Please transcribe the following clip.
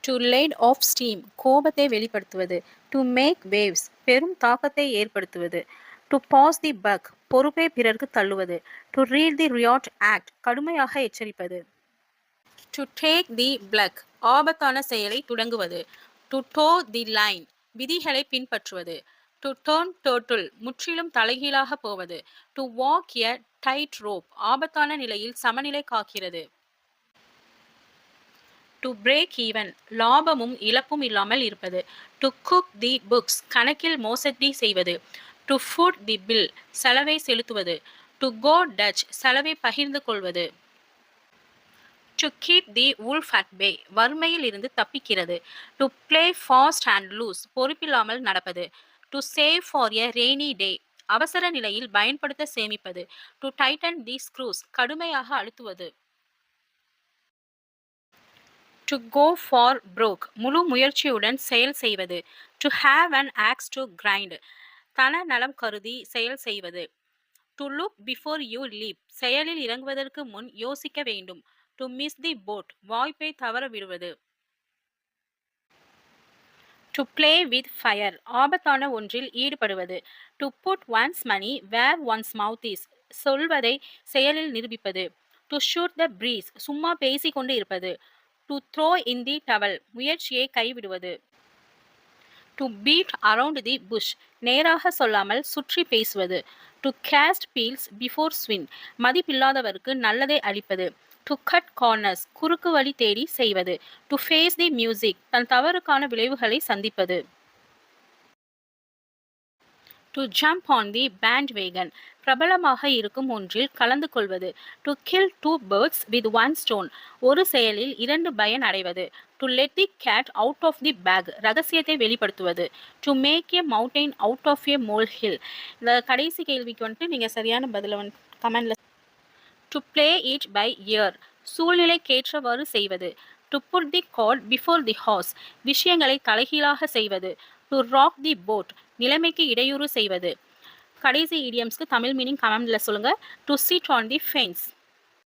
To late of steam கோபத்தை வெளிப்படுத்துவது. To make waves பெரும் தாக்கத்தை ஏற்படுத்துவது. டு பாஸ் தி பக் பொறுப்பை பிறருக்கு தள்ளுவது. To read the riot act கடுமையாக எச்சரிப்பது. டு டேக் தி பிளக் ஆபத்தான செயலை தொடங்குவது. டு டோ தி லைன் விதிகளை பின்பற்றுவது. டு டர்ன் டர்ட்டில் முற்றிலும் தலைகீழாக போவது. To walk a tightrope ஆபத்தான நிலையில் சமநிலை காக்கிறது. டு பிரேக் ஈவன் லாபமும் இழப்பும் இல்லாமல் இருப்பது. டு குக் தி புக்ஸ் கணக்கில் மோசடி செய்வது. டு ஃபுட் தி பில் செலவை செலுத்துவது. டு கோ டச் செலவை பகிர்ந்து கொள்வது. To keep the wolf at bay வறுமையில் இருந்து தப்பிக்கிறது. To play fast and loose பொறுப்பில்லாமல் நடப்பது. To save for a rainy day அவசர நிலையில் பயன்படுத்த சேமிப்பது. டு டைட்டன் தி ஸ்க்ரூஸ் கடுமையாக அழுத்துவது. டு கோ ஃபார் broke முழு முயற்சியுடன் செயல் செய்வது. To have an axe to grind தன நலம் கருதி செயல் செய்வது. To look before you leap செயலில் இறங்குவதற்கு முன் யோசிக்க வேண்டும். டு மிஸ் தி போட் வாய்ப்பை தவற விடுவது. டு பிளே வித் ஃபயர் ஆபத்தான ஒன்றில் ஈடுபடுவது. To put one's money where one's mouth is சொல்வதை செயலில் நிரூபிப்பது. டு ஷூட் த பிரீஸ் சும்மா பேசிக்கொண்டு இருப்பது. To throw in the towel முயற்சியை கைவிடுவது. To beat around the bush நேராக சொல்லாமல் சுற்றி பேசுவது. To cast pearls before swine மதிப்பில்லாதவருக்கு நல்லதை அளிப்பது. டு கட் கார்னர்ஸ் குறுக்கு வழி தேடி செய்வது. டு ஃபேஸ் தி மியூசிக் தன் தவறுக்கான விளைவுகளை சந்திப்பது. To jump on the bandwagon பிரபலமாக இருக்கும் ஒன்றில் கலந்து கொள்வது. To kill two birds with one stone ஒரு செயலில் இரண்டு பயன் அடைவது. To let the gate out of the bag ரகசியத்தை வெளிப்படுத்துவது. To make a mountain out of a molehill இந்த கடைசி கேள்விக்கு வந்துட்டு நீங்கள் சரியான பதிலை கமெண்ட்ல. To play it by ear சூழ்நிலைக்கேற்றவாறு செய்வது. To put the cart before the horse விஷயங்களை தலைகீழாக செய்வது. டு ராக் தி போட் நிலைமைக்கு இடையூறு செய்வது. கடைசி இடியம்ஸ்க்கு தமிழ் மீனிங் கமெண்ட்ல சொல்லுங்க. To sit on the fence